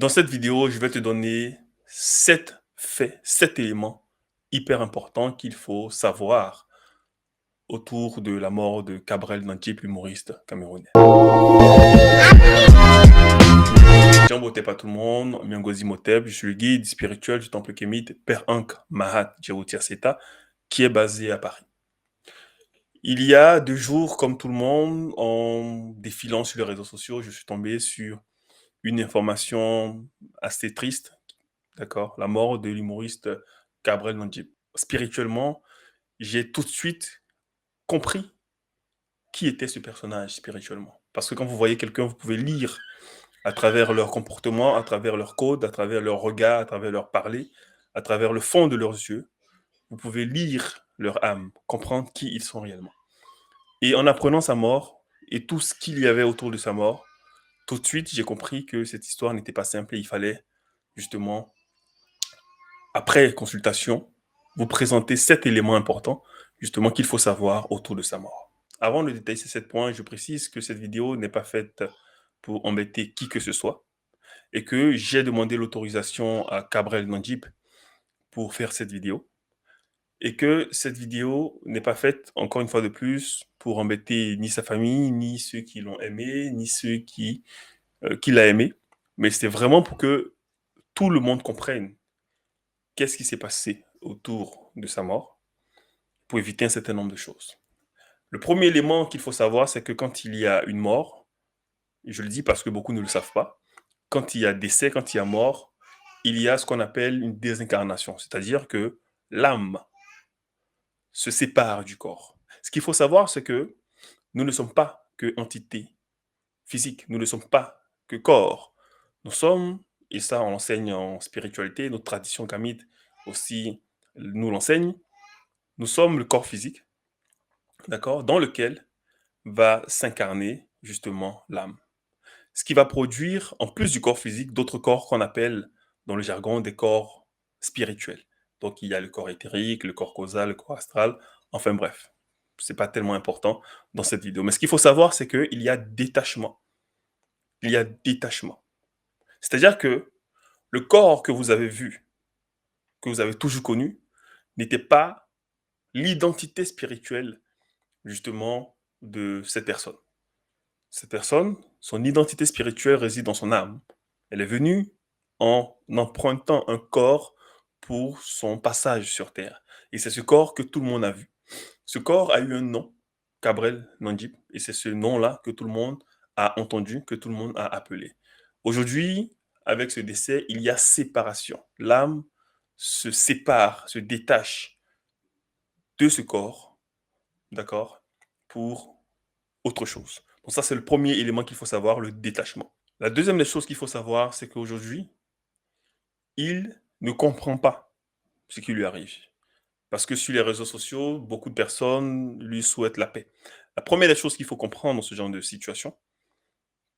Dans cette vidéo, je vais te donner 7 faits, 7 éléments hyper importants qu'il faut savoir autour de la mort de Cabrel Nantip, l'humoriste camerounais. Jambo Tep à tout le monde, Miangozi Motep, je suis le guide spirituel du temple kémite Père Ankh Mahat Djawoutia Seta, qui est basé à Paris. Il y a 2 jours, comme tout le monde, en défilant sur les réseaux sociaux, je suis tombé sur une information assez triste. D'accord? La mort de l'humoriste Gabriel Nandjib. Spirituellement, j'ai tout de suite compris qui était ce personnage spirituellement. Parce que quand vous voyez quelqu'un, vous pouvez lire à travers leur comportement, à travers leur code, à travers leur regard, à travers leur parler, à travers le fond de leurs yeux. Vous pouvez lire leur âme, comprendre qui ils sont réellement. Et en apprenant sa mort et tout ce qu'il y avait autour de sa mort, tout de suite, j'ai compris que cette histoire n'était pas simple et il fallait justement après consultation, vous présentez 7 éléments importants, justement, qu'il faut savoir autour de sa mort. Avant de détailler ces 7 points, je précise que cette vidéo n'est pas faite pour embêter qui que ce soit et que j'ai demandé l'autorisation à Cabrel Nandjip pour faire cette vidéo et que cette vidéo n'est pas faite, encore une fois de plus, pour embêter ni sa famille, ni ceux qui l'ont aimé, ni ceux qui l'a aimé, mais c'est vraiment pour que tout le monde comprenne qu'est-ce qui s'est passé autour de sa mort pour éviter un certain nombre de choses. Le premier élément qu'il faut savoir, c'est que quand il y a une mort, et je le dis parce que beaucoup ne le savent pas, quand il y a décès, quand il y a mort, il y a ce qu'on appelle une désincarnation, c'est-à-dire que l'âme se sépare du corps. Ce qu'il faut savoir, c'est que nous ne sommes pas que entité physique, nous ne sommes pas que corps. Nous sommes, et ça on l'enseigne en spiritualité, notre tradition kamite aussi nous l'enseigne, nous sommes le corps physique, d'accord, dans lequel va s'incarner justement l'âme. Ce qui va produire, en plus du corps physique, d'autres corps qu'on appelle dans le jargon des corps spirituels. Donc il y a le corps éthérique, le corps causal, le corps astral, enfin bref. C'est pas tellement important dans cette vidéo. Mais ce qu'il faut savoir, c'est qu'il y a détachement. Il y a détachement. C'est-à-dire que le corps que vous avez vu, que vous avez toujours connu, n'était pas l'identité spirituelle, justement, de cette personne. Cette personne, son identité spirituelle réside dans son âme. Elle est venue en empruntant un corps pour son passage sur Terre. Et c'est ce corps que tout le monde a vu. Ce corps a eu un nom, Cabrel Nandjip, et c'est ce nom-là que tout le monde a entendu, que tout le monde a appelé. Aujourd'hui, avec ce décès, il y a séparation. L'âme se sépare, se détache de ce corps, d'accord, pour autre chose. Donc ça, c'est le premier élément qu'il faut savoir, le détachement. La deuxième des choses qu'il faut savoir, c'est qu'aujourd'hui, il ne comprend pas ce qui lui arrive. Parce que sur les réseaux sociaux, beaucoup de personnes lui souhaitent la paix. La première des choses qu'il faut comprendre dans ce genre de situation,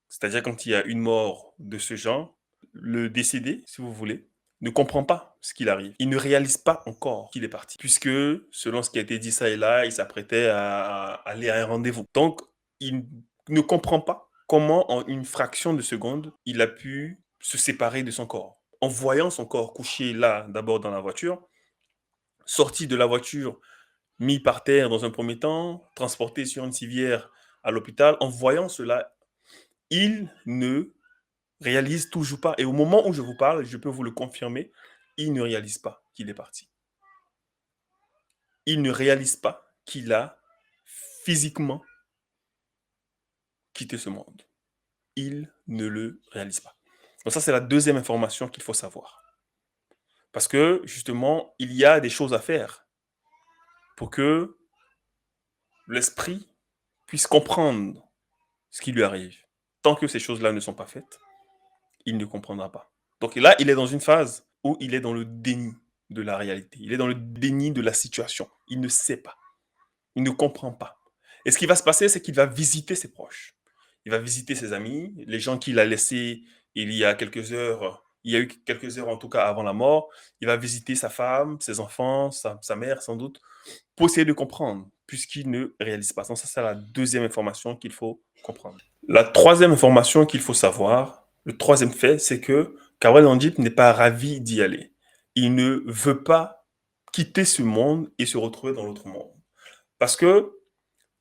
c'est-à-dire quand il y a une mort de ce genre, le décédé, si vous voulez, ne comprend pas ce qu'il arrive. Il ne réalise pas encore qu'il est parti. Puisque, selon ce qui a été dit ça et là, il s'apprêtait à aller à un rendez-vous. Donc, il ne comprend pas comment, en une fraction de seconde, il a pu se séparer de son corps. En voyant son corps couché là, d'abord dans la voiture, sorti de la voiture, mis par terre dans un premier temps, transporté sur une civière à l'hôpital, en voyant cela, il ne réalise toujours pas. Et au moment où je vous parle, je peux vous le confirmer, il ne réalise pas qu'il est parti. Il ne réalise pas qu'il a physiquement quitté ce monde. Il ne le réalise pas. Donc ça, c'est la deuxième information qu'il faut savoir. Parce que, justement, il y a des choses à faire pour que l'esprit puisse comprendre ce qui lui arrive. Tant que ces choses-là ne sont pas faites, il ne comprendra pas. Donc là, il est dans une phase où il est dans le déni de la réalité. Il est dans le déni de la situation. Il ne sait pas. Il ne comprend pas. Et ce qui va se passer, c'est qu'il va visiter ses proches. Il va visiter ses amis, les gens qu'il a laissés il y a quelques heures. Il y a eu quelques heures en tout cas avant la mort. Il va visiter sa femme, ses enfants, sa mère sans doute, pour essayer de comprendre, puisqu'il ne réalise pas. Donc ça, c'est la deuxième information qu'il faut comprendre. La troisième information qu'il faut savoir, le troisième fait, c'est que Karwan Nandip n'est pas ravi d'y aller. Il ne veut pas quitter ce monde et se retrouver dans l'autre monde. Parce que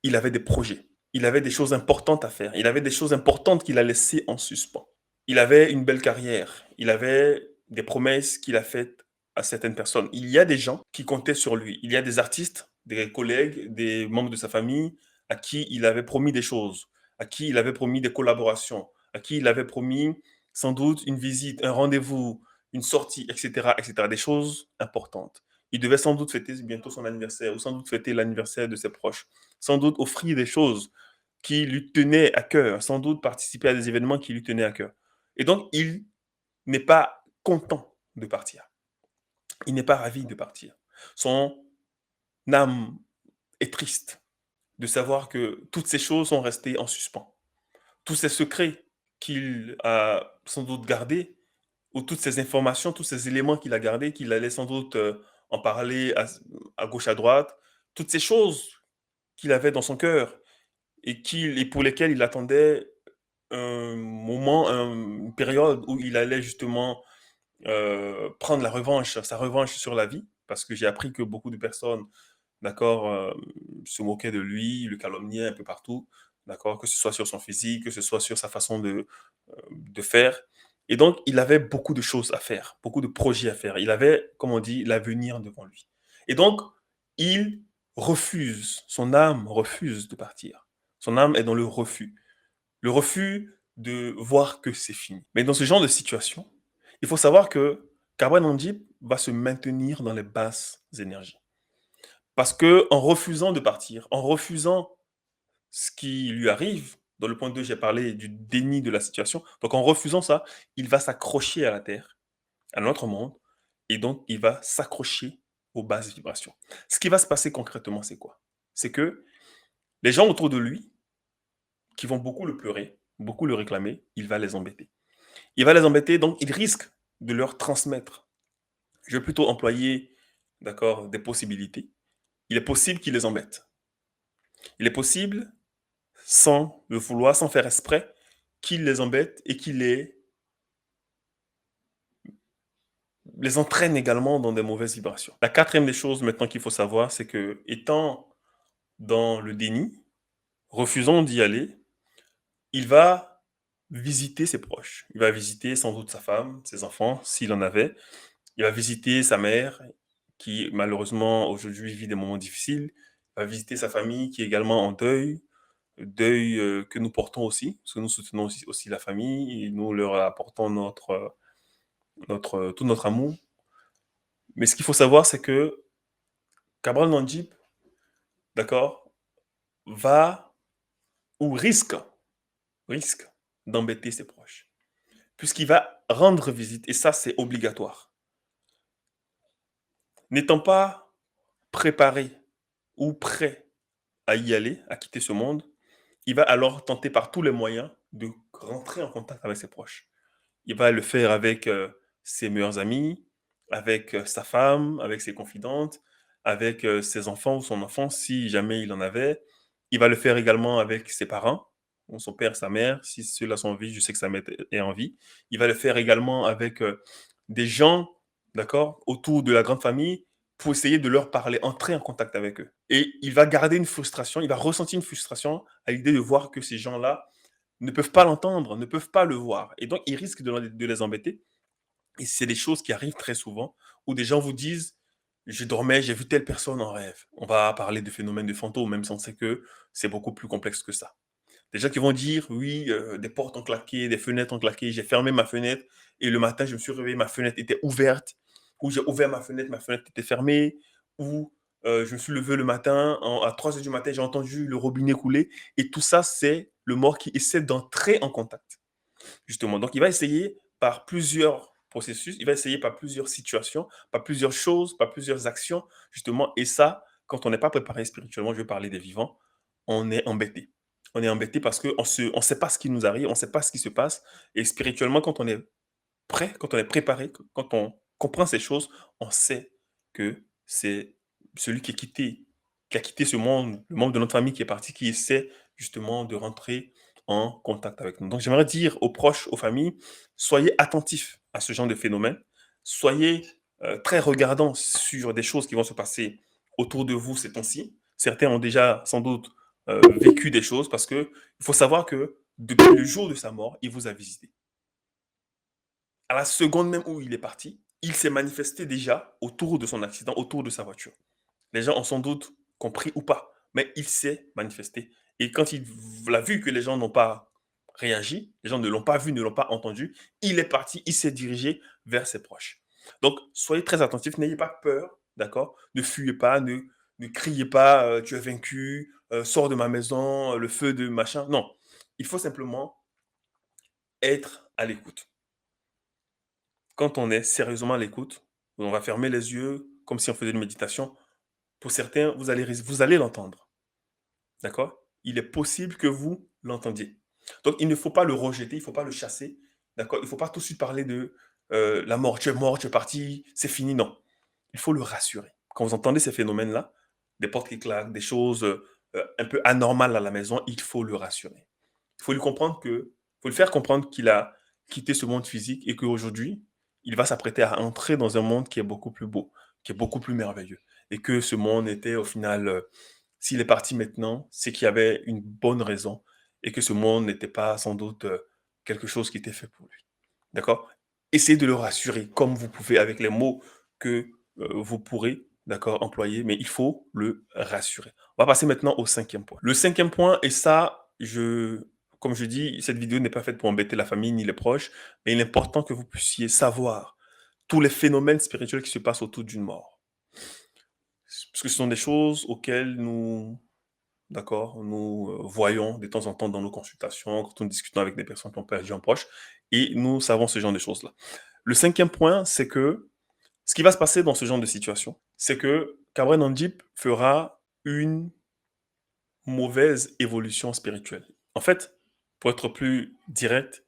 il avait des projets, il avait des choses importantes à faire, il avait des choses importantes qu'il a laissées en suspens. Il avait une belle carrière, il avait des promesses qu'il a faites à certaines personnes. Il y a des gens qui comptaient sur lui. Il y a des artistes, des collègues, des membres de sa famille à qui il avait promis des choses, à qui il avait promis des collaborations, à qui il avait promis sans doute une visite, un rendez-vous, une sortie, etc., etc., des choses importantes. Il devait sans doute fêter bientôt son anniversaire ou sans doute fêter l'anniversaire de ses proches, sans doute offrir des choses qui lui tenaient à cœur, sans doute participer à des événements qui lui tenaient à cœur. Et donc, il n'est pas content de partir. Il n'est pas ravi de partir. Son âme est triste de savoir que toutes ces choses sont restées en suspens. Tous ces secrets qu'il a sans doute gardés, ou toutes ces informations, tous ces éléments qu'il a gardés, qu'il allait sans doute en parler à gauche, à droite, toutes ces choses qu'il avait dans son cœur et pour lesquelles il attendait un moment, une période où il allait justement prendre la revanche, sa revanche sur la vie, parce que j'ai appris que beaucoup de personnes, d'accord, se moquaient de lui, le calomniaient un peu partout, d'accord, que ce soit sur son physique, que ce soit sur sa façon de faire. Et donc, il avait beaucoup de choses à faire, beaucoup de projets à faire. Il avait, comme on dit, l'avenir devant lui. Et donc, il refuse, son âme refuse de partir. Son âme est dans le refus. Le refus de voir que c'est fini. Mais dans ce genre de situation, il faut savoir que Carbon Nandip va se maintenir dans les basses énergies. Parce que en refusant de partir, en refusant ce qui lui arrive, dans le point 2, j'ai parlé du déni de la situation. Donc en refusant ça, il va s'accrocher à la Terre, à notre monde, et donc il va s'accrocher aux basses vibrations. Ce qui va se passer concrètement, c'est quoi? C'est que les gens autour de lui, qui vont beaucoup le pleurer, beaucoup le réclamer, il va les embêter. Il va les embêter, donc il risque de leur transmettre. Je vais plutôt employer, d'accord, des possibilités. Il est possible qu'il les embête. Il est possible, sans le vouloir, sans faire exprès, qu'il les embête et qu'il les entraîne également dans des mauvaises vibrations. La quatrième des choses maintenant qu'il faut savoir, c'est que étant dans le déni, refusant d'y aller, il va visiter ses proches. Il va visiter sans doute sa femme, ses enfants, s'il en avait. Il va visiter sa mère, qui malheureusement aujourd'hui vit des moments difficiles. Il va visiter sa famille, qui est également en deuil, deuil que nous portons aussi, parce que nous soutenons aussi la famille, et nous leur apportons tout notre amour. Mais ce qu'il faut savoir, c'est que Cabral Nandjip, d'accord, va ou risque d'embêter ses proches, puisqu'il va rendre visite, et ça c'est obligatoire. N'étant pas préparé ou prêt à y aller, à quitter ce monde, il va alors tenter par tous les moyens de rentrer en contact avec ses proches. Il va le faire avec ses meilleurs amis, avec sa femme, avec ses confidentes, avec ses enfants ou son enfant, si jamais il en avait. Il va le faire également avec ses parents, ou son père, sa mère, si ceux-là sont en vie, je sais que sa mère est en vie. Il va le faire également avec des gens, d'accord, autour de la grande famille, pour essayer de leur parler, entrer en contact avec eux. Et il va garder une frustration, il va ressentir une frustration à l'idée de voir que ces gens-là ne peuvent pas l'entendre, ne peuvent pas le voir. Et donc, il risque de les embêter. Et c'est des choses qui arrivent très souvent, où des gens vous disent, je dormais, j'ai vu telle personne en rêve. On va parler de phénomènes de fantômes, même si on sait que c'est beaucoup plus complexe que ça. Des gens qui vont dire, oui, des portes ont claqué, des fenêtres ont claqué, j'ai fermé ma fenêtre, et le matin, je me suis réveillé, ma fenêtre était ouverte, ou j'ai ouvert ma fenêtre était fermée, ou je me suis levé le matin, à 3 heures du matin, j'ai entendu le robinet couler, et tout ça, c'est le mort qui essaie d'entrer en contact, justement. Donc, il va essayer par plusieurs processus, il va essayer par plusieurs situations, par plusieurs choses, par plusieurs actions, justement. Et ça, quand on n'est pas préparé spirituellement, je vais parler des vivants, on est embêté. On est embêté parce qu'on on sait pas ce qui nous arrive, on ne sait pas ce qui se passe. Et spirituellement, quand on est prêt, quand on est préparé, quand on comprend ces choses, on sait que c'est celui qui a quitté ce monde, le membre de notre famille qui est parti, qui essaie justement de rentrer en contact avec nous. Donc, j'aimerais dire aux proches, aux familles, soyez attentifs à ce genre de phénomène. Soyez très regardants sur des choses qui vont se passer autour de vous ces temps-ci. Certains ont déjà sans doute vécu des choses parce que il faut savoir que depuis le jour de sa mort, il vous a visité. À la seconde même où il est parti, il s'est manifesté déjà autour de son accident, autour de sa voiture. Les gens ont sans doute compris ou pas, mais il s'est manifesté. Et quand il a vu que les gens n'ont pas réagi, les gens ne l'ont pas vu, ne l'ont pas entendu, il est parti, il s'est dirigé vers ses proches. Donc, soyez très attentifs, n'ayez pas peur, d'accord? Ne fuyez pas, ne criez pas, tu es vaincu, sors de ma maison, le feu de machin. Non, il faut simplement être à l'écoute. Quand on est sérieusement à l'écoute, on va fermer les yeux comme si on faisait une méditation. Pour certains, vous allez l'entendre. D'accord? Il est possible que vous l'entendiez. Donc, il ne faut pas le rejeter, il ne faut pas le chasser. D'accord? Il ne faut pas tout de suite parler de la mort, tu es parti, c'est fini. Non. Il faut le rassurer. Quand vous entendez ces phénomènes-là, des portes qui claquent, des choses un peu anormales à la maison, il faut le rassurer. Il faut lui comprendre que, faut lui faire comprendre qu'il a quitté ce monde physique et qu'aujourd'hui, il va s'apprêter à entrer dans un monde qui est beaucoup plus beau, qui est beaucoup plus merveilleux. Et que ce monde était au final, s'il est parti maintenant, c'est qu'il y avait une bonne raison et que ce monde n'était pas sans doute quelque chose qui était fait pour lui. D'accord? Essayez de le rassurer comme vous pouvez avec les mots que vous pourrez, d'accord, employer, mais il faut le rassurer. On va passer maintenant au cinquième point. Le cinquième point, et ça, comme je dis, cette vidéo n'est pas faite pour embêter la famille ni les proches, mais il est important que vous puissiez savoir tous les phénomènes spirituels qui se passent autour d'une mort. Parce que ce sont des choses auxquelles nous voyons de temps en temps dans nos consultations, quand nous discutons avec des personnes qui ont perdu un proche, et nous savons ce genre de choses-là. Le cinquième point, c'est que ce qui va se passer dans ce genre de situation, c'est que Kabren Andip fera une mauvaise évolution spirituelle. En fait, pour être plus direct,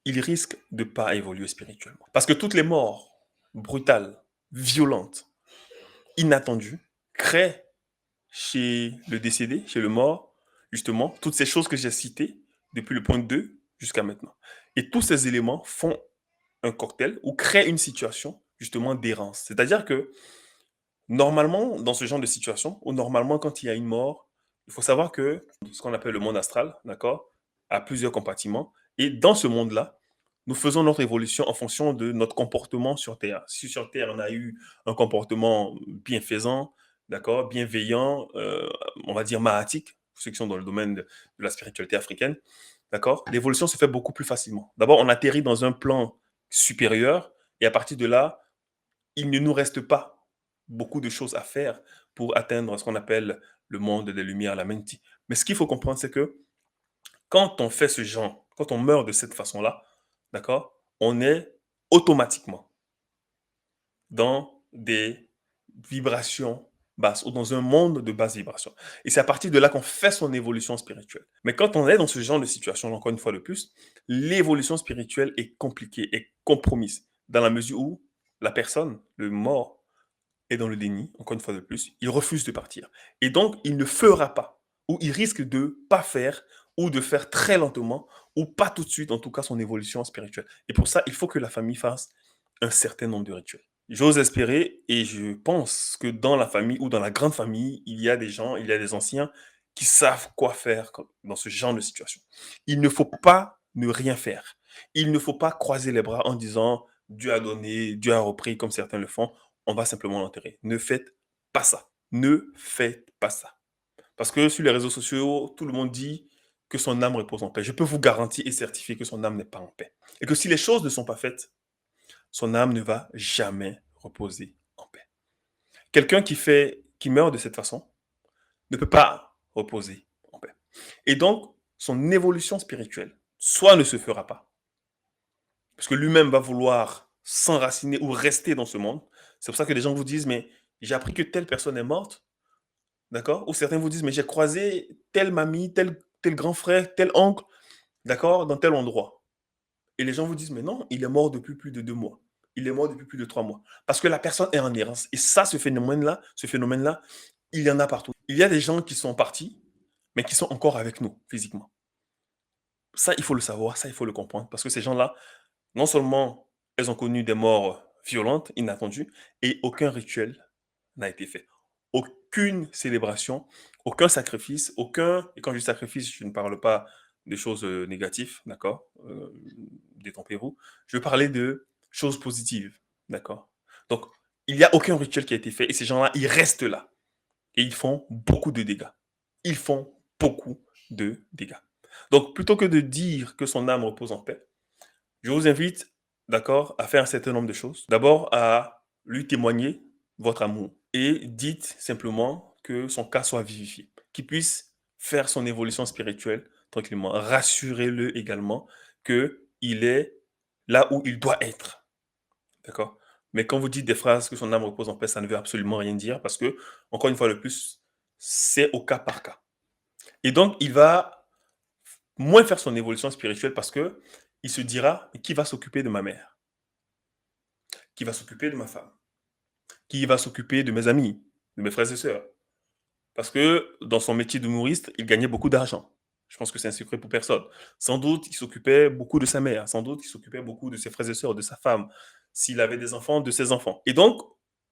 il risque de ne pas évoluer spirituellement. Parce que toutes les morts brutales, violentes, inattendues, créent chez le décédé, chez le mort, justement, toutes ces choses que j'ai citées depuis le point 2 jusqu'à maintenant. Et tous ces éléments font un cocktail ou créent une situation, justement, d'errance. C'est-à-dire que, normalement, dans ce genre de situation, ou normalement, quand il y a une mort, il faut savoir que ce qu'on appelle le monde astral, d'accord, a plusieurs compartiments. Et dans ce monde-là, nous faisons notre évolution en fonction de notre comportement sur Terre. Si sur Terre, on a eu un comportement bienfaisant, d'accord, bienveillant, on va dire mahatique, pour ceux qui sont dans le domaine de la spiritualité africaine, d'accord, l'évolution se fait beaucoup plus facilement. D'abord, on atterrit dans un plan supérieur et à partir de là, il ne nous reste pas beaucoup de choses à faire pour atteindre ce qu'on appelle le monde des lumières, la menti. Mais ce qu'il faut comprendre, c'est que quand on fait ce genre, quand on meurt de cette façon-là, d'accord, on est automatiquement dans des vibrations basses ou dans un monde de basse vibration. Et c'est à partir de là qu'on fait son évolution spirituelle. Mais quand on est dans ce genre de situation, encore une fois de plus, l'évolution spirituelle est compliquée, est compromise, dans la mesure où la personne, le mort, est dans le déni, encore une fois de plus, il refuse de partir. Et donc, il ne fera pas, ou il risque de pas faire, ou de faire très lentement, ou pas tout de suite, en tout cas, son évolution spirituelle. Et pour ça, il faut que la famille fasse un certain nombre de rituels. J'ose espérer, et je pense que dans la famille ou dans la grande famille, il y a des gens, il y a des anciens qui savent quoi faire dans ce genre de situation. Il ne faut pas ne rien faire. Il ne faut pas croiser les bras en disant Dieu a donné, Dieu a repris, comme certains le font. On va simplement l'enterrer. Ne faites pas ça. Ne faites pas ça. Parce que sur les réseaux sociaux, tout le monde dit que son âme repose en paix. Je peux vous garantir et certifier que son âme n'est pas en paix. Et que si les choses ne sont pas faites, son âme ne va jamais reposer en paix. Quelqu'un qui meurt de cette façon ne peut pas reposer en paix. Et donc, son évolution spirituelle, soit ne se fera pas, parce que lui-même va vouloir s'enraciner ou rester dans ce monde. C'est pour ça que les gens vous disent, mais j'ai appris que telle personne est morte, d'accord? Ou certains vous disent, mais j'ai croisé telle mamie, tel grand frère, tel oncle, d'accord, dans tel endroit. Et les gens vous disent, mais non, il est mort depuis plus de 2 mois. Il est mort depuis plus de 3 mois. Parce que la personne est en errance. Et ça, ce phénomène-là, il y en a partout. Il y a des gens qui sont partis, mais qui sont encore avec nous, physiquement. Ça, il faut le savoir, ça, il faut le comprendre, parce que ces gens-là, non seulement elles ont connu des morts violentes, inattendues, et aucun rituel n'a été fait. Aucune célébration, aucun sacrifice, aucun, et quand je dis sacrifice, je ne parle pas de choses négatives, d'accord? Détrompez-vous. Je veux parler de choses positives, d'accord? Donc, il n'y a aucun rituel qui a été fait, et ces gens-là, ils restent là, et ils font beaucoup de dégâts. Ils font beaucoup de dégâts. Donc, plutôt que de dire que son âme repose en paix, je vous invite, d'accord, à faire un certain nombre de choses. D'abord, à lui témoigner votre amour et dites simplement que son cas soit vivifié, qu'il puisse faire son évolution spirituelle tranquillement. Rassurez-le également qu'il est là où il doit être, d'accord? Mais quand vous dites des phrases que son âme repose en paix, ça ne veut absolument rien dire parce que, encore une fois de plus, c'est au cas par cas. Et donc, il va moins faire son évolution spirituelle parce que il se dira, qui va s'occuper de ma mère? Qui va s'occuper de ma femme? Qui va s'occuper de mes amis, de mes frères et sœurs? Parce que dans son métier d'humoriste, il gagnait beaucoup d'argent. Je pense que c'est un secret pour personne. Sans doute, il s'occupait beaucoup de sa mère. Sans doute, il s'occupait beaucoup de ses frères et sœurs, de sa femme. S'il avait des enfants, de ses enfants. Et donc,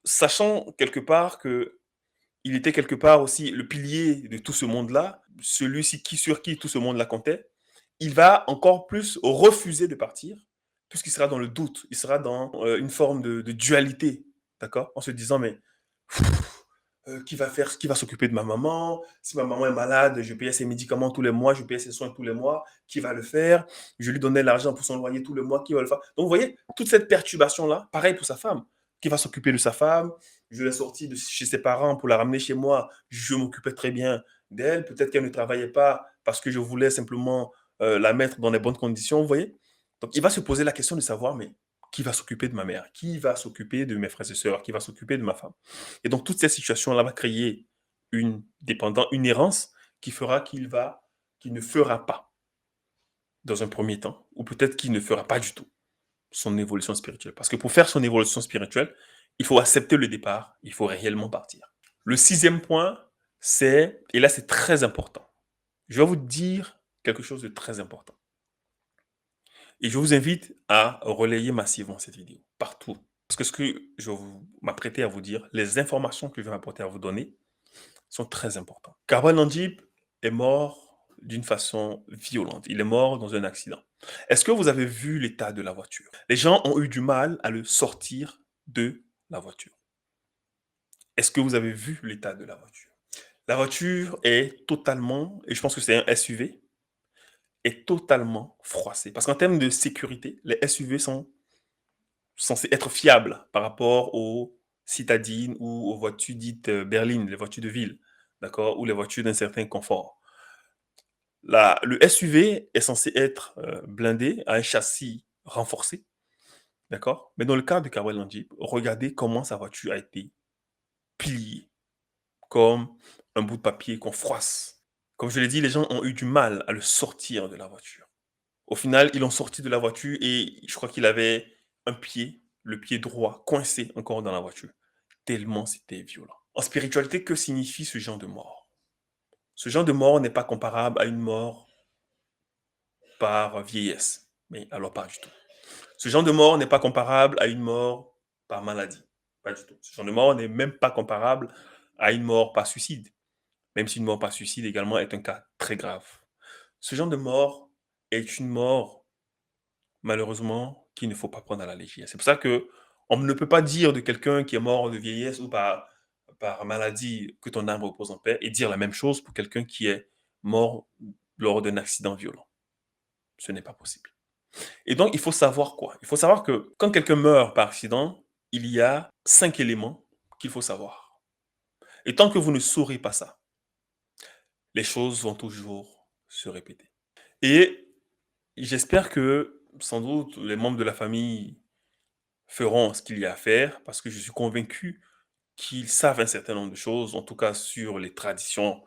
sachant quelque part que il était quelque part aussi le pilier de tout ce monde-là, celui-ci sur qui tout ce monde-là comptait, il va encore plus refuser de partir, puisqu'il sera dans le doute, il sera dans une forme de dualité, d'accord? En se disant, mais qui va s'occuper de ma maman? Si ma maman est malade, je payais ses médicaments tous les mois, je payais ses soins tous les mois, qui va le faire? Je lui donnais l'argent pour son loyer tous les mois, qui va le faire? Donc, vous voyez, toute cette perturbation-là, pareil pour sa femme, qui va s'occuper de sa femme? Je l'ai sortie de chez ses parents pour la ramener chez moi, je m'occupais très bien d'elle, peut-être qu'elle ne travaillait pas parce que je voulais simplement la mettre dans les bonnes conditions, vous voyez? Donc, il va se poser la question de savoir, mais qui va s'occuper de ma mère? Qui va s'occuper de mes frères et sœurs? Qui va s'occuper de ma femme? Et donc, toute cette situation-là va créer une dépendance, une errance qui fera qu'il ne fera pas dans un premier temps, ou peut-être qu'il ne fera pas du tout son évolution spirituelle. Parce que pour faire son évolution spirituelle, il faut accepter le départ, il faut réellement partir. Le sixième point, c'est, et là c'est très important, je vais vous dire quelque chose de très important. Et je vous invite à relayer massivement cette vidéo, partout. Parce que ce que je vais m'apprêter à vous dire, les informations que je vais m'apporter à vous donner, sont très importantes. Karwan Nandib est mort d'une façon violente. Il est mort dans un accident. Est-ce que vous avez vu l'état de la voiture? Les gens ont eu du mal à le sortir de la voiture. Est-ce que vous avez vu l'état de la voiture? La voiture est totalement, et je pense que c'est un SUV, est totalement froissée. Parce qu'en termes de sécurité, les SUV sont censés être fiables par rapport aux citadines ou aux voitures dites berlines, les voitures de ville, d'accord, ou les voitures d'un certain confort. Le SUV est censé être blindé, à un châssis renforcé, d'accord? Mais dans le cas de Kawel Jeep, regardez comment sa voiture a été pliée, comme un bout de papier qu'on froisse. Comme je l'ai dit, les gens ont eu du mal à le sortir de la voiture. Au final, ils l'ont sorti de la voiture et je crois qu'il avait un pied, le pied droit, coincé encore dans la voiture. Tellement c'était violent. En spiritualité, que signifie ce genre de mort? Ce genre de mort n'est pas comparable à une mort par vieillesse. Mais alors pas du tout. Ce genre de mort n'est pas comparable à une mort par maladie. Pas du tout. Ce genre de mort n'est même pas comparable à une mort par suicide. Même si une mort par suicide également est un cas très grave. Ce genre de mort est une mort, malheureusement, qu'il ne faut pas prendre à la légère. C'est pour ça que on ne peut pas dire de quelqu'un qui est mort de vieillesse ou par maladie que ton âme repose en paix et dire la même chose pour quelqu'un qui est mort lors d'un accident violent. Ce n'est pas possible. Et donc, il faut savoir quoi? Il faut savoir que quand quelqu'un meurt par accident, il y a 5 éléments qu'il faut savoir. Et tant que vous ne saurez pas ça, les choses vont toujours se répéter. Et j'espère que, sans doute, les membres de la famille feront ce qu'il y a à faire, parce que je suis convaincu qu'ils savent un certain nombre de choses, en tout cas sur les traditions,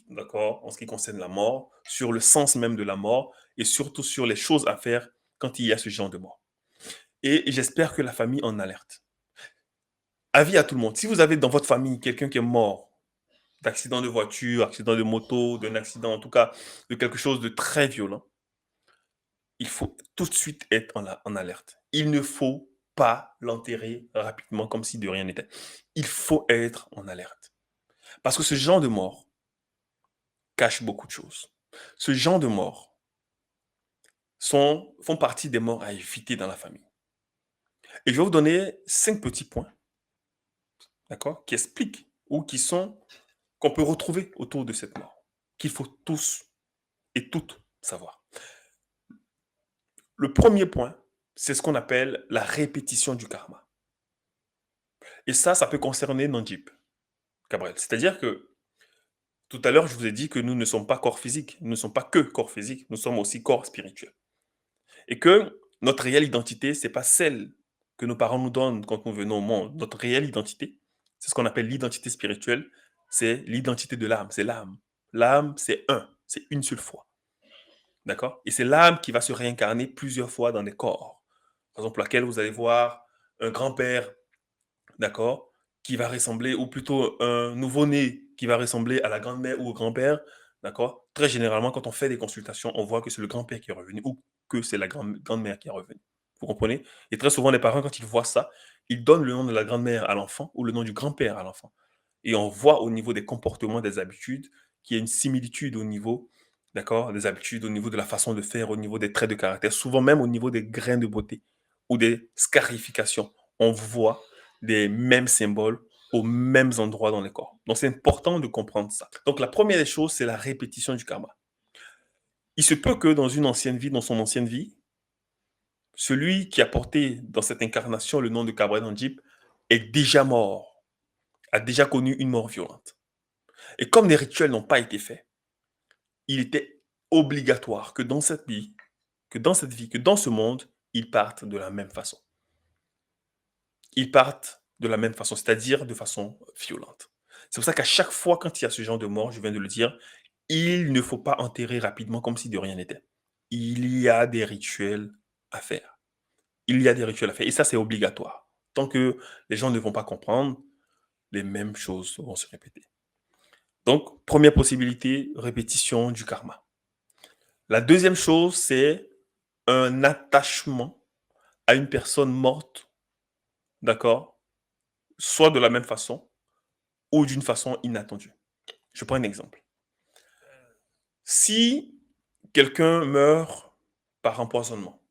d'accord, en ce qui concerne la mort, sur le sens même de la mort, et surtout sur les choses à faire quand il y a ce genre de mort. Et j'espère que la famille en alerte. Avis à tout le monde. Si vous avez dans votre famille quelqu'un qui est mort d'accident de voiture, accident de moto, d'un accident, en tout cas, de quelque chose de très violent, il faut tout de suite être en alerte. Il ne faut pas l'enterrer rapidement comme si de rien n'était. Il faut être en alerte. Parce que ce genre de mort cache beaucoup de choses. Ce genre de morts font partie des morts à éviter dans la famille. Et je vais vous donner 5 petits points, d'accord, qui expliquent ou qu'on peut retrouver autour de cette mort, qu'il faut tous et toutes savoir. Le premier point, c'est ce qu'on appelle la répétition du karma. Et ça peut concerner Nandip, Gabriel. C'est-à-dire que tout à l'heure, je vous ai dit que nous ne sommes pas corps physique, nous ne sommes pas que corps physique, nous sommes aussi corps spirituel. Et que notre réelle identité, c'est pas celle que nos parents nous donnent quand nous venons au monde. Notre réelle identité, c'est ce qu'on appelle l'identité spirituelle, c'est l'identité de l'âme, c'est l'âme. L'âme, c'est un, c'est une seule fois. D'accord? Et c'est l'âme qui va se réincarner plusieurs fois dans des corps. Par exemple, laquelle vous allez voir un grand-père, d'accord, qui va ressembler, ou plutôt un nouveau-né qui va ressembler à la grand-mère ou au grand-père, d'accord. Très généralement, quand on fait des consultations, on voit que c'est le grand-père qui est revenu ou que c'est la grand-mère qui est revenue. Vous comprenez? Et très souvent, les parents, quand ils voient ça, ils donnent le nom de la grand-mère à l'enfant ou le nom du grand-père à l'enfant. Et on voit au niveau des comportements, des habitudes, qu'il y a une similitude au niveau, d'accord, des habitudes, au niveau de la façon de faire, au niveau des traits de caractère, souvent même au niveau des grains de beauté ou des scarifications. On voit des mêmes symboles aux mêmes endroits dans les corps. Donc, c'est important de comprendre ça. Donc, la première des choses, c'est la répétition du karma. Il se peut que dans une ancienne vie, dans son ancienne vie, celui qui a porté dans cette incarnation le nom de Cabra Nanjip est déjà mort, a déjà connu une mort violente. Et comme les rituels n'ont pas été faits, il était obligatoire que dans cette vie, que dans ce monde, ils partent de la même façon. Ils partent de la même façon, c'est-à-dire de façon violente. C'est pour ça qu'à chaque fois, quand il y a ce genre de mort, je viens de le dire, il ne faut pas enterrer rapidement comme si de rien n'était. Il y a des rituels à faire. Il y a des rituels à faire. Et ça, c'est obligatoire. Tant que les gens ne vont pas comprendre, les mêmes choses vont se répéter. Donc, première possibilité, répétition du karma. La deuxième chose, c'est un attachement à une personne morte, d'accord, soit de la même façon ou d'une façon inattendue. Je prends un exemple. Si quelqu'un meurt par empoisonnement,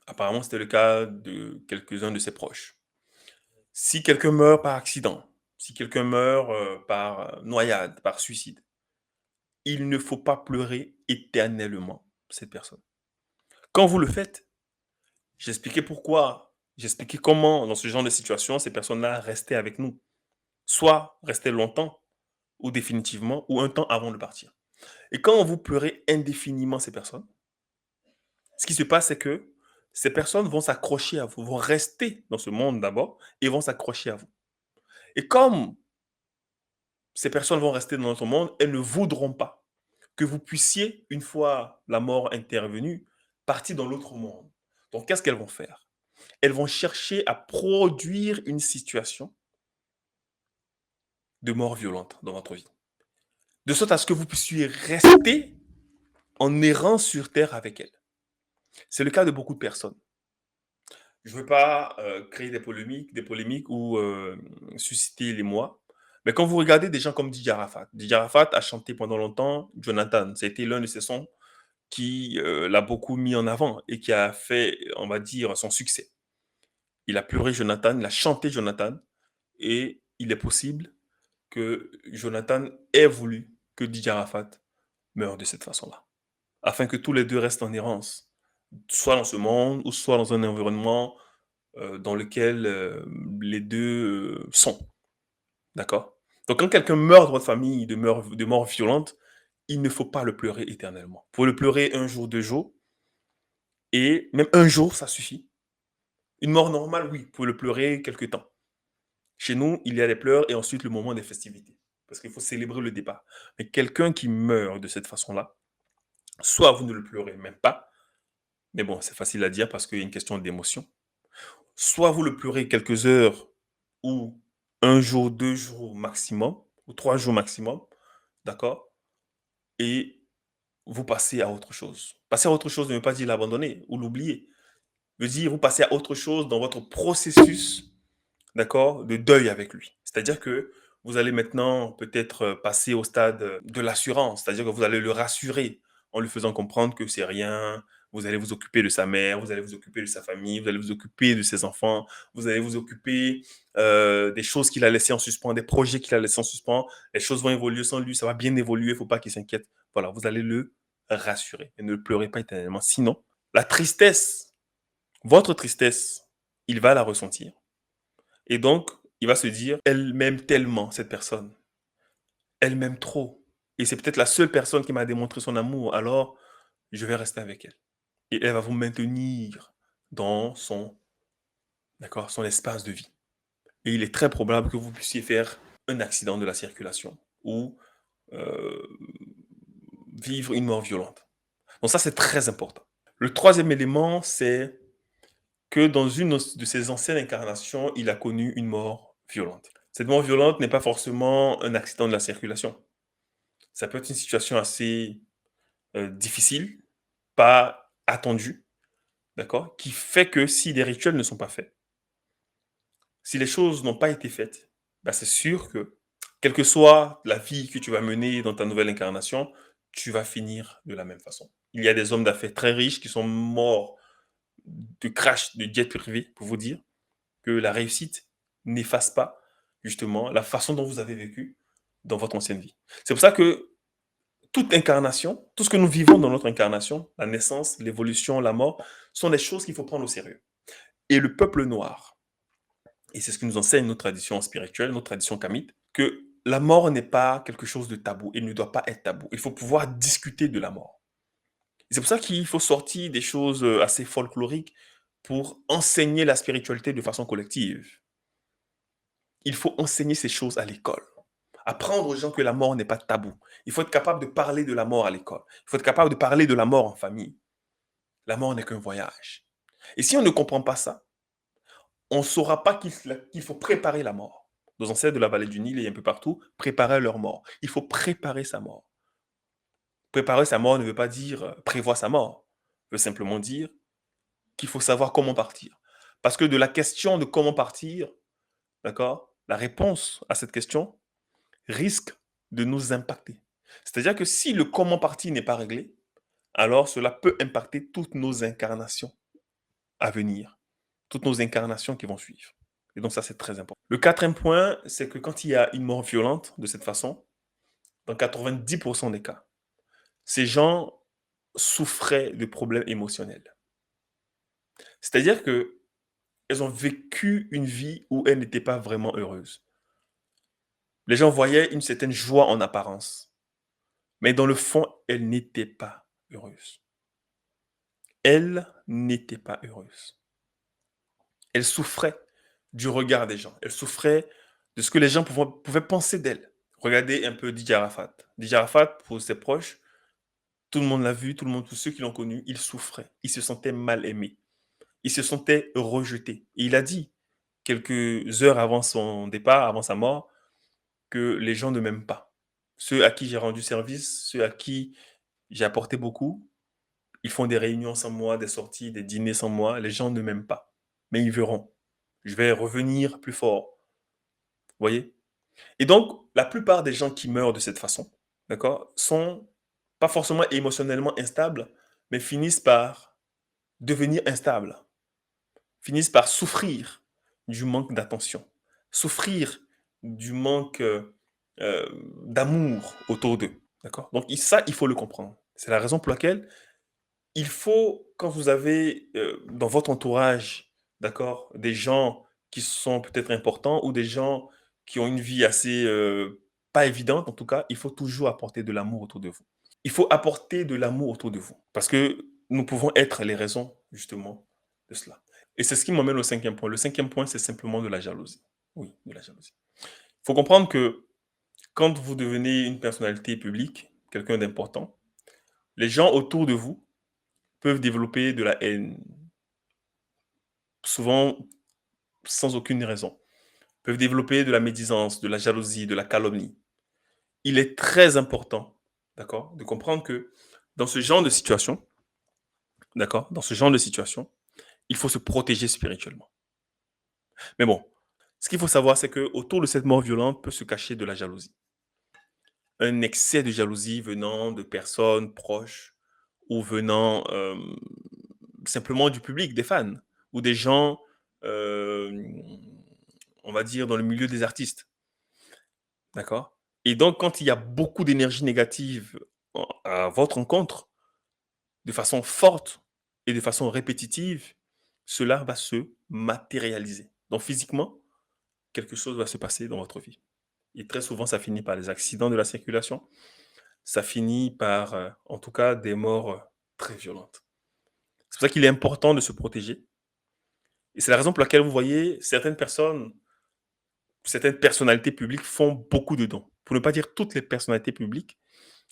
apparemment c'était le cas de quelques-uns de ses proches. Si quelqu'un meurt par accident, si quelqu'un meurt par noyade, par suicide, il ne faut pas pleurer éternellement cette personne. Quand vous le faites, j'expliquais pourquoi, j'expliquais comment, dans ce genre de situation, ces personnes-là restaient avec nous. Soit restaient longtemps, ou définitivement, ou un temps avant de partir. Et quand vous pleurez indéfiniment ces personnes, ce qui se passe, c'est que ces personnes vont s'accrocher à vous, vont rester dans ce monde d'abord, et vont s'accrocher à vous. Et comme ces personnes vont rester dans notre monde, elles ne voudront pas que vous puissiez, une fois la mort intervenue, partir dans l'autre monde. Donc, qu'est-ce qu'elles vont faire? Elles vont chercher à produire une situation de mort violente dans votre vie. De sorte à ce que vous puissiez rester en errant sur Terre avec elles. C'est le cas de beaucoup de personnes. Je ne veux pas créer des polémiques ou susciter les l'émoi. Mais quand vous regardez des gens comme Didier Arafat a chanté pendant longtemps Jonathan. C'était l'un de ses sons qui l'a beaucoup mis en avant et qui a fait, on va dire, son succès. Il a pleuré Jonathan, il a chanté Jonathan, et il est possible que Jonathan ait voulu que Didier Arafat meure de cette façon-là, afin que tous les deux restent en errance, soit dans ce monde ou soit dans un environnement dans lequel les deux sont. D'accord. Donc, quand quelqu'un meurt dans votre famille de mort violente, il ne faut pas le pleurer éternellement. Il faut le pleurer un jour, 2 jours, et même un jour, ça suffit. Une mort normale, oui, vous pouvez le pleurer quelque temps. Chez nous, il y a les pleurs et ensuite le moment des festivités, parce qu'il faut célébrer le départ. Mais quelqu'un qui meurt de cette façon-là, soit vous ne le pleurez même pas, mais bon, c'est facile à dire parce qu'il y a une question d'émotion. Soit vous le pleurez quelques heures ou un jour, 2 jours maximum, ou 3 jours maximum, d'accord? Et vous passez à autre chose. Passer à autre chose ne veut pas dire l'abandonner ou l'oublier. Veut dire vous passez à autre chose dans votre processus, d'accord, de deuil avec lui. C'est-à-dire que vous allez maintenant peut-être passer au stade de l'assurance, c'est-à-dire que vous allez le rassurer en lui faisant comprendre que c'est rien, vous allez vous occuper de sa mère, vous allez vous occuper de sa famille, vous allez vous occuper de ses enfants, vous allez vous occuper des choses qu'il a laissées en suspens, des projets qu'il a laissés en suspens, les choses vont évoluer sans lui, ça va bien évoluer, il ne faut pas qu'il s'inquiète. Voilà, vous allez le rassurer et ne pleurez pas éternellement. Sinon, la tristesse, votre tristesse, il va la ressentir. Et donc, il va se dire, elle m'aime tellement, cette personne. Elle m'aime trop. Et c'est peut-être la seule personne qui m'a démontré son amour. Alors, je vais rester avec elle. Et elle va vous maintenir dans son, d'accord, son espace de vie. Et il est très probable que vous puissiez faire un accident de la circulation ou euh, vivre une mort violente. Donc ça, c'est très important. Le troisième élément, c'est que dans une de ses anciennes incarnations, il a connu une mort violente. Cette mort violente n'est pas forcément un accident de la circulation. Ça peut être une situation assez difficile, pas attendue, d'accord, qui fait que si les rituels ne sont pas faits, si les choses n'ont pas été faites, bah, c'est sûr que, quelle que soit la vie que tu vas mener dans ta nouvelle incarnation, tu vas finir de la même façon. Il y a des hommes d'affaires très riches qui sont morts de crash de jet privé, pour vous dire que la réussite n'efface pas justement la façon dont vous avez vécu dans votre ancienne vie. C'est pour ça que toute incarnation, tout ce que nous vivons dans notre incarnation, la naissance, l'évolution, la mort, sont des choses qu'il faut prendre au sérieux. Et le peuple noir, et c'est ce que nous enseigne notre tradition spirituelle, notre tradition kamite, que la mort n'est pas quelque chose de tabou, il ne doit pas être tabou. Il faut pouvoir discuter de la mort. C'est pour ça qu'il faut sortir des choses assez folkloriques pour enseigner la spiritualité de façon collective. Il faut enseigner ces choses à l'école. Apprendre aux gens que la mort n'est pas tabou. Il faut être capable de parler de la mort à l'école. Il faut être capable de parler de la mort en famille. La mort n'est qu'un voyage. Et si on ne comprend pas ça, on ne saura pas qu'il faut préparer la mort. Nos ancêtres de la vallée du Nil et un peu partout préparaient leur mort. Il faut préparer sa mort. Préparer sa mort ne veut pas dire prévoir sa mort. Ça veut simplement dire qu'il faut savoir comment partir. Parce que de la question de comment partir, d'accord, la réponse à cette question risque de nous impacter. C'est-à-dire que si le comment partir n'est pas réglé, alors cela peut impacter toutes nos incarnations à venir, toutes nos incarnations qui vont suivre. Et donc ça, c'est très important. Le quatrième point, c'est que quand il y a une mort violente de cette façon, dans 90% des cas, ces gens souffraient de problèmes émotionnels. C'est-à-dire que elles ont vécu une vie où elles n'étaient pas vraiment heureuses. Les gens voyaient une certaine joie en apparence, mais dans le fond, elles n'étaient pas heureuses. Elle n'était pas heureuse. Elle souffrait du regard des gens. Elle souffrait de ce que les gens pouvaient penser d'elle. Regardez un peu Didier Arafat. Didier Arafat, pour ses proches, tout le monde l'a vu, tout le monde, tous ceux qui l'ont connu, il souffrait. Il se sentait mal aimé. Il se sentait rejeté. Et il a dit, quelques heures avant son départ, avant sa mort, que les gens ne m'aiment pas. Ceux à qui j'ai rendu service, ceux à qui j'ai apporté beaucoup, ils font des réunions sans moi, des sorties, des dîners sans moi. Les gens ne m'aiment pas. Mais ils verront. Je vais revenir plus fort. Vous voyez? Et donc, la plupart des gens qui meurent de cette façon, d'accord, sont pas forcément émotionnellement instables, mais finissent par devenir instables, finissent par souffrir du manque d'attention, souffrir du manque euh, d'amour autour d'eux. D'accord? Donc, ça, il faut le comprendre. C'est la raison pour laquelle il faut, quand vous avez dans votre entourage, d'accord, des gens qui sont peut-être importants ou des gens qui ont une vie assez pas évidente, en tout cas, il faut toujours apporter de l'amour autour de vous. Il faut apporter de l'amour autour de vous parce que nous pouvons être les raisons, justement, de cela. Et c'est ce qui m'amène au cinquième point. Le cinquième point, c'est simplement de la jalousie. Oui, de la jalousie. Il faut comprendre que quand vous devenez une personnalité publique, quelqu'un d'important, les gens autour de vous peuvent développer de la haine, souvent sans aucune raison, peuvent développer de la médisance, de la jalousie, de la calomnie. Il est très important, d'accord, de comprendre que Dans ce genre de situation, d'accord, dans ce genre de situation, il faut se protéger spirituellement. Mais bon, ce qu'il faut savoir, c'est que autour de cette mort violente peut se cacher de la jalousie. Un excès de jalousie venant de personnes proches ou venant simplement du public, des fans, ou des gens, euh, on va dire, dans le milieu des artistes. D'accord. Et donc, quand il y a beaucoup d'énergie négative à votre encontre, de façon forte et de façon répétitive, cela va se matérialiser. Donc, physiquement, quelque chose va se passer dans votre vie. Et très souvent, ça finit par des accidents de la circulation. Ça finit par, en tout cas, des morts très violentes. C'est pour ça qu'il est important de se protéger. Et c'est la raison pour laquelle vous voyez certaines personnes, certaines personnalités publiques font beaucoup de dons. Pour ne pas dire toutes les personnalités publiques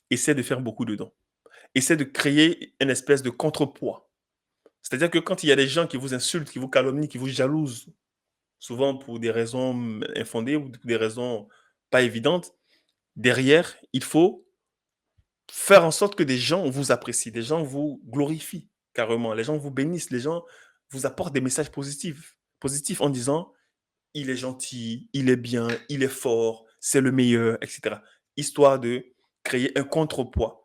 essaient de faire beaucoup de dons. Essaient de créer une espèce de contrepoids. C'est-à-dire que quand il y a des gens qui vous insultent, qui vous calomnient, qui vous jalousent, souvent pour des raisons infondées ou pour des raisons pas évidentes, derrière, il faut faire en sorte que des gens vous apprécient, des gens vous glorifient carrément, les gens vous bénissent, les gens vous apportent des messages positifs, positifs en disant il est gentil, il est bien, il est fort, c'est le meilleur, etc. Histoire de créer un contrepoids,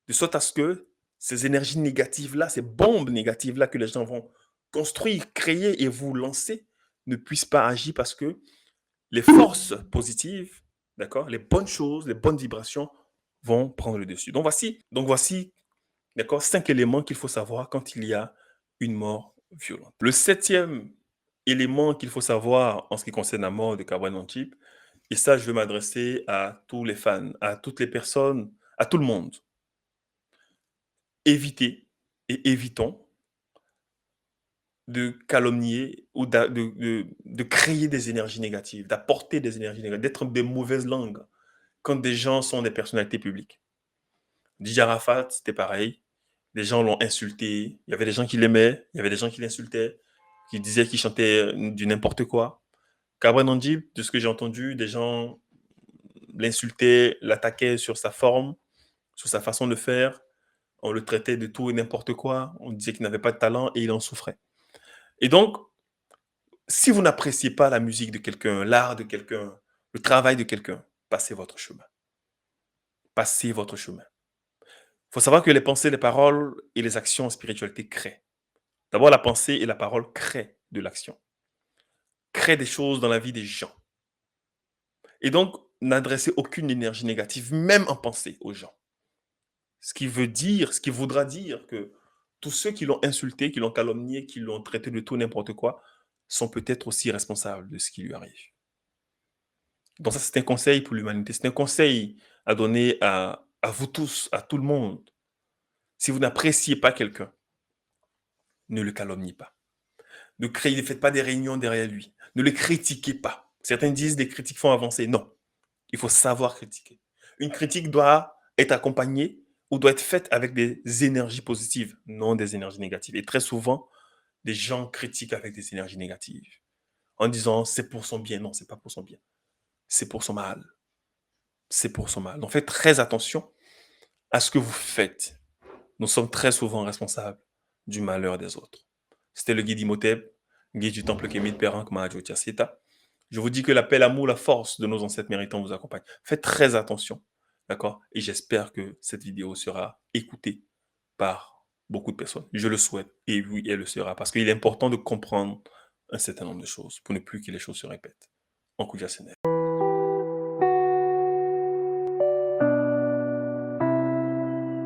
de sorte à ce que ces énergies négatives-là, ces bombes négatives-là que les gens vont construire, créer et vous lancer ne puissent pas agir parce que les forces positives, d'accord, les bonnes choses, les bonnes vibrations vont prendre le dessus. Donc voici, d'accord, 5 éléments qu'il faut savoir quand il y a une mort violente. Le septième élément qu'il faut savoir en ce qui concerne la mort de Cameron Antibes, et ça, je vais m'adresser à tous les fans, à toutes les personnes, à tout le monde. Évitez et évitons de calomnier ou de créer des énergies négatives, d'apporter des énergies négatives, d'être des mauvaises langues quand des gens sont des personnalités publiques. Didier Arafat, c'était pareil. Des gens l'ont insulté. Il y avait des gens qui l'aimaient, il y avait des gens qui l'insultaient, qui disaient qu'il chantait du n'importe quoi. Cameron Andib, de ce que j'ai entendu, des gens l'insultaient, l'attaquaient sur sa forme, sur sa façon de faire. On le traitait de tout et n'importe quoi. On disait qu'il n'avait pas de talent et il en souffrait. Et donc, si vous n'appréciez pas la musique de quelqu'un, l'art de quelqu'un, le travail de quelqu'un, passez votre chemin. Passez votre chemin. Il faut savoir que les pensées, les paroles et les actions en spiritualité créent. D'abord, la pensée et la parole créent de l'action, créent des choses dans la vie des gens. Et donc, n'adressez aucune énergie négative, même en pensée, aux gens. Ce qui voudra dire que tous ceux qui l'ont insulté, qui l'ont calomnié, qui l'ont traité de tout n'importe quoi, sont peut-être aussi responsables de ce qui lui arrive. Donc ça, c'est un conseil pour l'humanité. C'est un conseil à donner à vous tous, à tout le monde. Si vous n'appréciez pas quelqu'un, ne le calomniez pas. Ne faites pas des réunions derrière lui. Ne le critiquez pas. Certains disent des critiques font avancer. Non, il faut savoir critiquer. Une critique doit être accompagnée ou doit être faite avec des énergies positives, non des énergies négatives. Et très souvent, des gens critiquent avec des énergies négatives en disant c'est pour son bien. Non, c'est pas pour son bien. C'est pour son mal. C'est pour son mal. Donc faites très attention à ce que vous faites. Nous sommes très souvent responsables du malheur des autres. C'était le guide Imhotep, guide du temple Kémite Perrin Mahajo Tiaseta. Je vous dis que la paix, l'amour, la force de nos ancêtres méritants vous accompagne. Faites très attention, d'accord? Et j'espère que cette vidéo sera écoutée par beaucoup de personnes. Je le souhaite, et oui, elle le sera, parce qu'il est important de comprendre un certain nombre de choses pour ne plus que les choses se répètent. En coup de